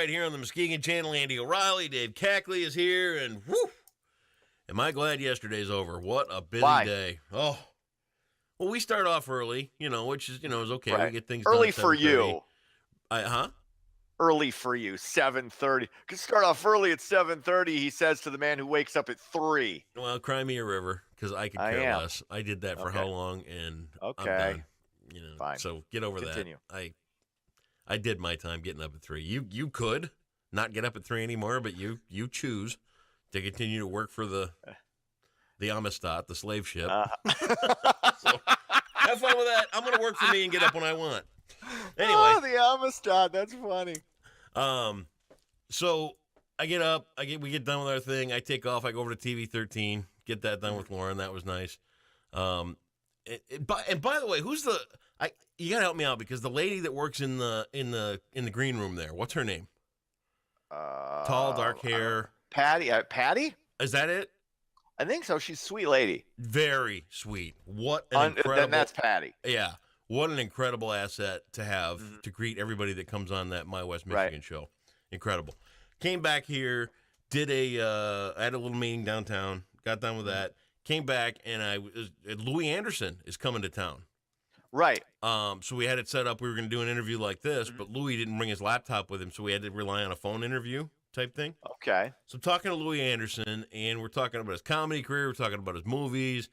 right here on the Muskegon Channel. Andy O'Reilly, Dave Cackley is here, and whoo, am I glad yesterday's over. What a busy day. Oh, well, we start off early, which is, is okay. Right. We get things early done at for 7:30. you. Huh? Early for you, 7:30. Could start off early at 7:30, he says to the man who wakes up at 3. Well, cry me a river, because I could care less. I did that for how long, and I'm done. Fine. So get over Continue. that. I did my time getting up at 3. You could not get up at 3 anymore, but you choose to continue to work for the Amistad, the slave ship. So have fun with that. I'm going to work for me and get up when I want. Anyway, the Amistad, that's funny. So I get up, we get done with our thing. I take off. I go over to TV 13, get that done with Lauren. That was nice. And by the way, you gotta help me out, because the lady that works in the green room there, what's her name? Tall, dark hair. Patty. Patty? Is that it? I think so. She's a sweet lady. Very sweet. What an incredible. Then that's Patty. Yeah. What an incredible asset to have to greet everybody that comes on that My West Michigan show. Incredible. Came back here, I had a little meeting downtown, got done with that, came back, and Louie Anderson is coming to town. Right. So we had it set up. We were going to do an interview like this, but Louie didn't bring his laptop with him, so we had to rely on a phone interview type thing. Okay. So I'm talking to Louie Anderson, and we're talking about his comedy career. We're talking about his movies.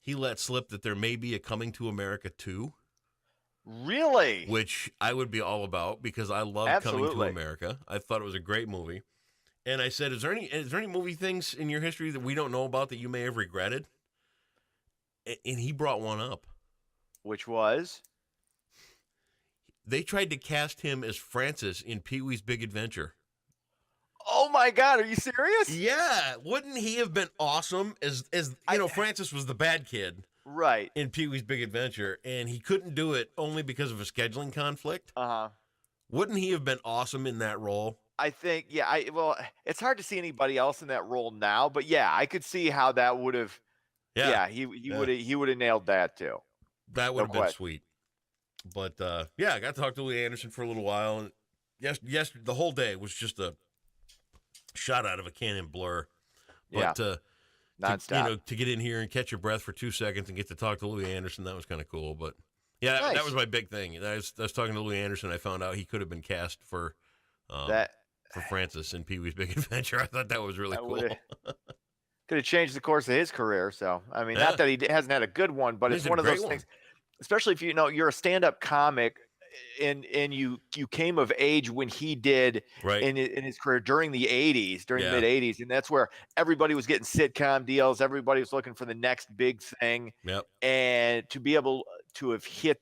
He let slip that there may be a Coming to America 2. Really? Which I would be all about, because I love Coming to America. I thought it was a great movie. And I said, is there any movie things in your history that we don't know about that you may have regretted? And he brought one up. Which was? They tried to cast him as Francis in Pee-wee's Big Adventure. Oh my God, are you serious? Yeah. Wouldn't he have been awesome as Francis was the bad kid. Right. In Pee-wee's Big Adventure, and he couldn't do it only because of a scheduling conflict. Uh-huh. Wouldn't he have been awesome in that role? I think, well, it's hard to see anybody else in that role now, but yeah, I could see how that would have. Yeah, he would have nailed that too. That would have been sweet. But I got to talk to Louie Anderson for a little while, and yes, the whole day was just a shot out of a cannon blur. But nonstop. To get in here and catch your breath for 2 seconds and get to talk to Louie Anderson, that was kind of cool. But yeah, nice. That was my big thing. I was talking to Louie Anderson. I found out he could have been cast for Francis in Pee-wee's Big Adventure. I thought that was really cool. Could have changed the course of his career. So I mean, not that he hasn't had a good one, but it's one of those things. Especially if you're a stand-up comic, and you came of age when he did in his career during the 80s, during the mid 80s, and that's where everybody was getting sitcom deals. Everybody was looking for the next big thing. Yep. And to be able to have hit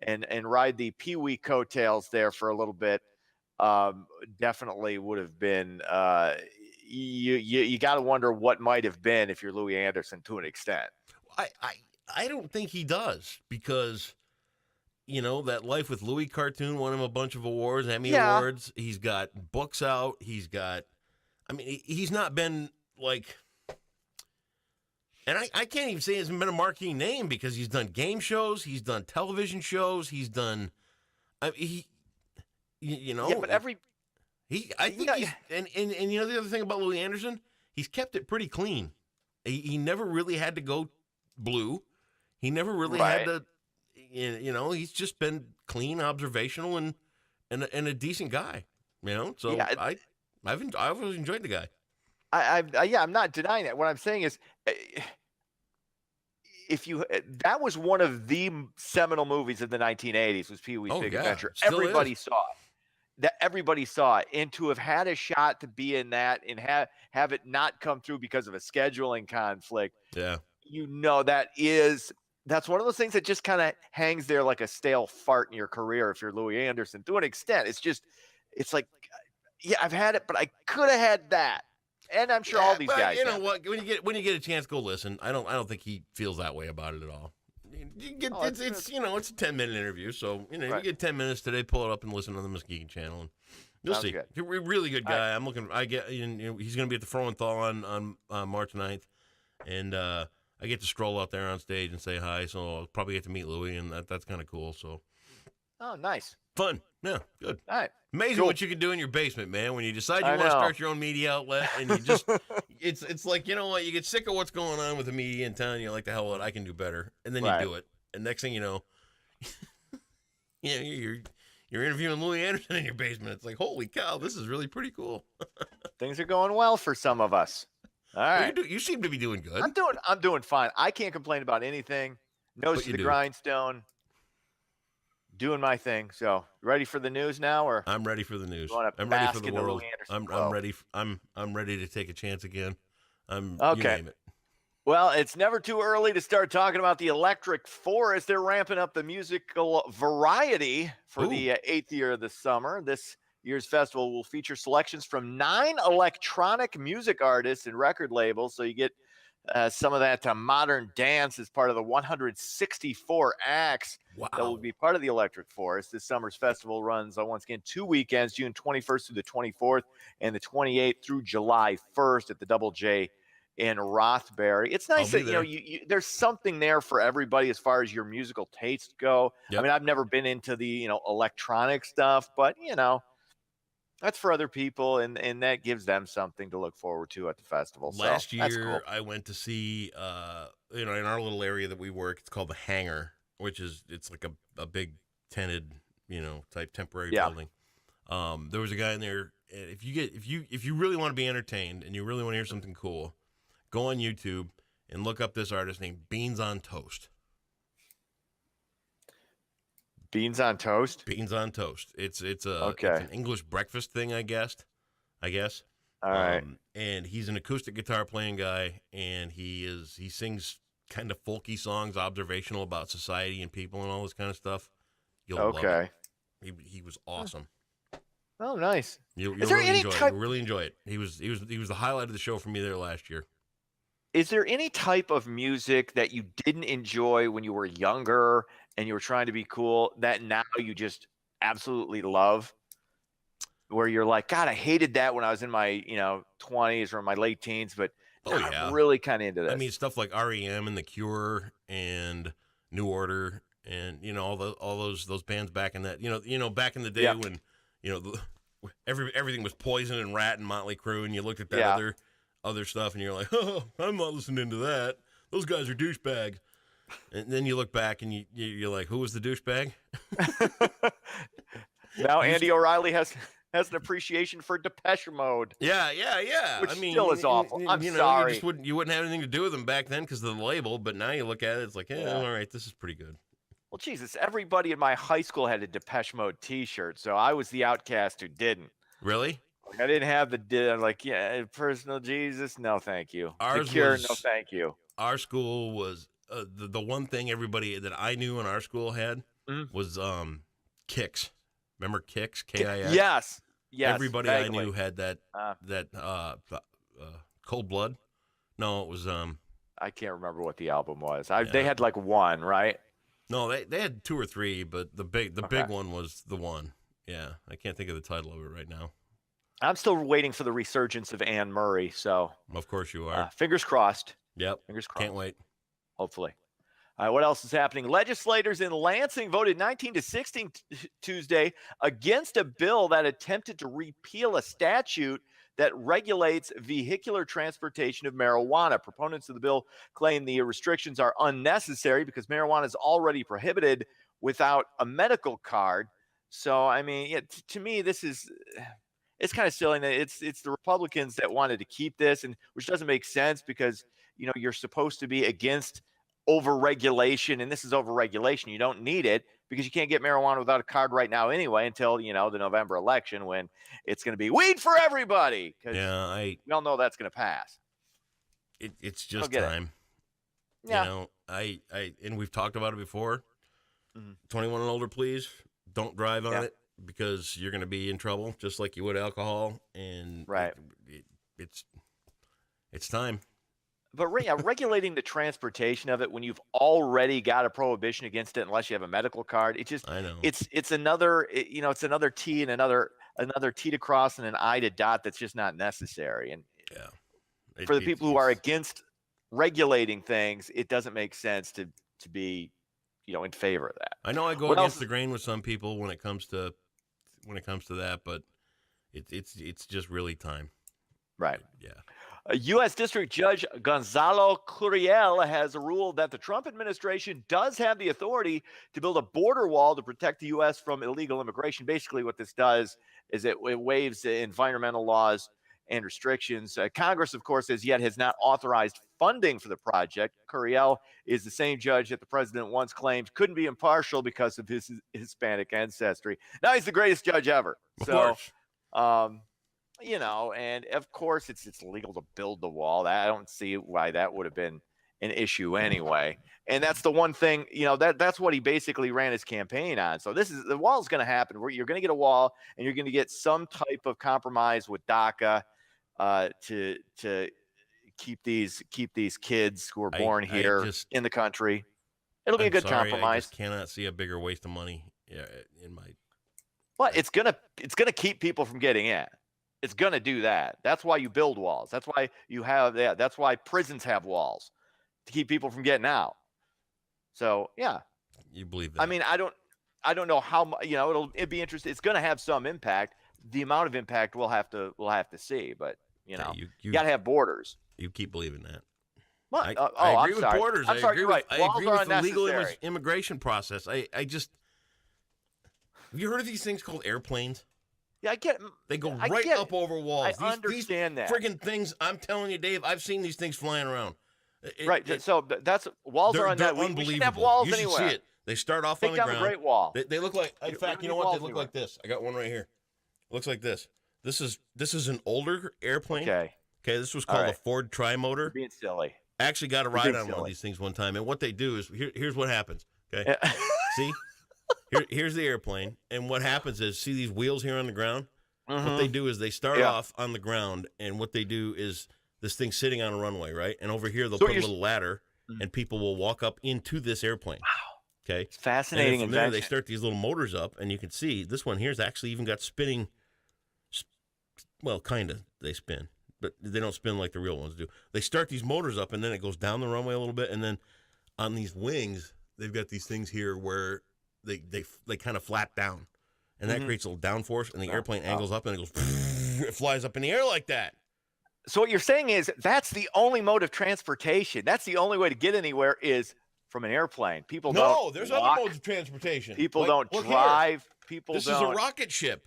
and ride the Pee-wee coattails there for a little bit, definitely would have been. You got to wonder what might have been if you're Louie Anderson to an extent. I don't think he does, because that Life with Louie cartoon won him a bunch of awards, Emmy Awards. He's got books out. He's not been like, and I can't even say he hasn't been a marquee name, because he's done game shows, he's done television shows, he's done, but every. I think the other thing about Louie Anderson, he's kept it pretty clean. He never really had to go blue. He never really had to, he's just been clean, observational, and a decent guy. So I've always enjoyed the guy. I'm not denying that. What I'm saying is, that was one of the seminal movies of the 1980s, was Pee-wee's Big Adventure. Everybody saw it. That everybody saw it, and to have had a shot to be in that and have it not come through because of a scheduling conflict. Yeah. That's one of those things that just kind of hangs there like a stale fart in your career if you're Louie Anderson. To an extent, it's like, I've had it, but I could have had that. And I'm sure all these guys. You know what? When you get a chance, go listen. I don't think he feels that way about it at all. It's a 10-minute interview, so you get 10 minutes today. Pull it up and listen on the Muskegon Channel, and you'll see. Good. He's a really good guy. Right. He's going to be at the Frohenthal on March 9th, and I get to stroll out there on stage and say hi. So I'll probably get to meet Louie, and that's kind of cool. So, nice. Fun. Yeah, good. All right. Amazing Cool. what you can do in your basement, man. When you decide you I want to know. start your own media outlet, and you just, it's like, you know what, you get sick of what's going on with the media in town. You're like, the hell what, I can do better, and then you Right. do it, and next thing you know, you're interviewing Louie Anderson in your basement. It's like, holy cow, this is really pretty cool. Things are going well for some of us. All right. Well, you seem to be doing good. I'm doing fine. I can't complain about anything. Nose But to you the do. grindstone. Doing my thing. So, ready for the news now, or I'm ready for the news. you wanna I'm ready for bask the in the world. Louie Anderson I'm glow? ready. I'm ready to take a chance again. You Okay. name it. Well, it's never too early to start talking about the Electric Forest. They're ramping up the musical variety for the 8th year of the summer. This year's festival will feature selections from 9 electronic music artists and record labels. So you get some of that modern dance as part of the 164 acts that will Wow. be part of the Electric Forest. This summer's festival runs once again 2 weekends, June 21st through the 24th, and the 28th through July 1st at the Double J in Rothbury. It's nice that there's something there for everybody as far as your musical tastes go. Yep. I mean, I've never been into the electronic stuff, but that's for other people, and that gives them something to look forward to at the festival. Last So that's year, cool. I went to see, in our little area that we work, it's called the Hangar, it's like a big tented, type temporary building. There was a guy in there. If you really want to be entertained and you really want to hear something cool, go on YouTube and look up this artist named Beans on Toast. Beans on toast. Beans on Toast. It's Okay. it's an English breakfast thing, I guess. All right. And he's an acoustic guitar playing guy, and he sings kind of folky songs, observational about society and people and all this kind of stuff. You'll love it. He was awesome. Oh, nice. You'll Is there really any enjoy type? it. You'll really enjoy it. He was the highlight of the show for me there last year. Is there any type of music that you didn't enjoy when you were younger and you were trying to be cool that now you just absolutely love? Where you're like, God, I hated that when I was in my 20s or my late teens, but I'm really kind of into this. I mean, stuff like REM and The Cure and New Order and all those bands back in that back in the day when everything was Poison and Rat and Motley Crue, and you looked at that other stuff and you're like, oh, I'm not listening to that. Those guys are douchebags. And then you look back and you're like, who was the douchebag? Now Andy O'Reilly has an appreciation for Depeche Mode. Yeah. Which still is awful. I'm sorry. You wouldn't have anything to do with them back then because of the label, but now you look at it, it's like, all right, this is pretty good. Well, Jesus, everybody in my high school had a Depeche Mode T-shirt, so I was the outcast who didn't. Really? I didn't have I'm like, personal Jesus, no thank you. Ours The Cure, was, no thank you. Our school was, the one thing everybody that I knew in our school had was Kix. Remember Kix? Kix? Yes. Everybody vaguely. I knew had that Cold Blood. No, it was I can't remember what the album was. They had like one, right? No, they had 2 or 3, but the big one was the one. Yeah, I can't think of the title of it right now. I'm still waiting for the resurgence of Anne Murray, so of course you are. Fingers crossed. Yep. Fingers crossed. Can't wait. Hopefully. All right, what else is happening? Legislators in Lansing voted 19-16 Tuesday against a bill that attempted to repeal a statute that regulates vehicular transportation of marijuana. Proponents of the bill claim the restrictions are unnecessary because marijuana is already prohibited without a medical card. So, I mean, to me, it's kind of silly. It's the Republicans that wanted to keep this, and which doesn't make sense because, you're supposed to be against overregulation, and this is overregulation. You don't need it because you can't get marijuana without a card right now anyway until, the November election when it's going to be weed for everybody. We all know that's going to pass. It's just time. Yeah. And we've talked about it before. 21 and older, please don't drive on it because you're going to be in trouble just like you would alcohol. And right. It's time. But regulating the transportation of it when you've already got a prohibition against it, unless you have a medical card, I know it's another it's another T and another T to cross and an I to dot that's just not necessary. And for the people who are against regulating things, it doesn't make sense to be in favor of that. I know I go against the grain with some people when it comes to that, but it's just really time. Right. Yeah. A U.S. District Judge Gonzalo Curiel has ruled that the Trump administration does have the authority to build a border wall to protect the U.S. from illegal immigration. Basically, what this does is it waives environmental laws and restrictions. Congress, of course, has not authorized funding for the project. Curiel is the same judge that the president once claimed couldn't be impartial because of his Hispanic ancestry. Now he's the greatest judge ever. Of course. And of course it's legal to build the wall. I don't see why that would have been an issue anyway. And that's the one thing, that's what he basically ran his campaign on. So the wall is going to happen. You're going to get a wall, and you're going to get some type of compromise with DACA to keep these kids who are born here in the country. It'll be a good compromise. I just cannot see a bigger waste of money in my. But it's gonna keep people from getting in. It's going to do that. That's why you build walls. That's why you have that. That's why prisons have walls, to keep people from getting out. So, yeah. You believe that? I mean, I don't know how much, it'd be interesting. It's going to have some impact. The amount of impact we'll have to see, but you got to have borders. You keep believing that. What? I agree with borders. I'm sorry, you're right. I agree with the legal immigration process. I just, have you heard of these things called airplanes? Yeah, I get it. They go right up over walls. I understand that. Friggin' things, I'm telling you, Dave, I've seen these things flying around. So that's walls are unbelievable. We should have walls anywhere. You should see it. They start off on the ground. Take down a Great Wall. They look like, in fact, you know what? They look like this. I got one right here. It looks like this. This is an older airplane. Okay, this was called a Ford Tri-Motor. You're being silly. I actually got a ride on one of these things one time, and what they do is, here's what happens. Okay, see? Here's the airplane, and what happens is, see these wheels here on the ground? Mm-hmm. What they do is they start off on the ground, and what they do is this thing's sitting on a runway, right? And over here they'll put a little ladder, and people will walk up into this airplane. Wow. Okay, it's fascinating. And from there they start these little motors up, and you can see this one here's actually even got spinning. Well, kind of they spin, but they don't spin like the real ones do. They start these motors up, and then it goes down the runway a little bit, and then on these wings they've got these things here where they kind of flap down. And that creates a little downforce, and the airplane angles up, and it goes, it flies up in the air like that. So what you're saying is that's the only mode of transportation. That's the only way to get anywhere is from an airplane. People don't No, there's other modes of transportation. People don't drive. This is a rocket ship.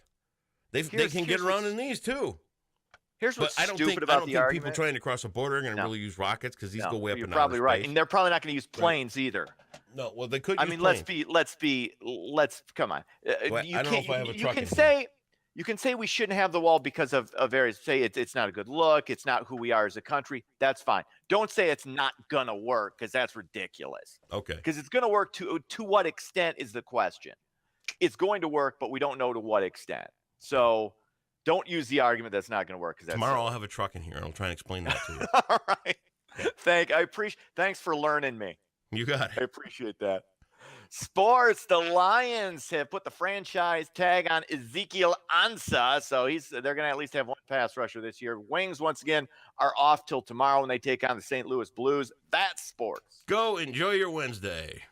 They can get around in these, too. Here's what's stupid about the argument. I don't think people trying to cross a border are going to really use rockets because these go way up in outer space. You're probably right. And they're probably not going to use planes either. No, well, they could. I mean, let's come on. I don't know if I have a truck. You can say we shouldn't have the wall because of various. Say it's not a good look. It's not who we are as a country. That's fine. Don't say it's not gonna work because that's ridiculous. Okay. Because it's gonna work to what extent is the question. It's going to work, but we don't know to what extent. So don't use the argument that's not going to work. Tomorrow I'll have a truck in here and I'll try and explain that to you. All right. Thanks for learning me. You got it. I appreciate that. Sports, the Lions have put the franchise tag on Ezekiel Ansah, so they're going to at least have one pass rusher this year. Wings, once again, are off till tomorrow when they take on the St. Louis Blues. That's sports. Go enjoy your Wednesday.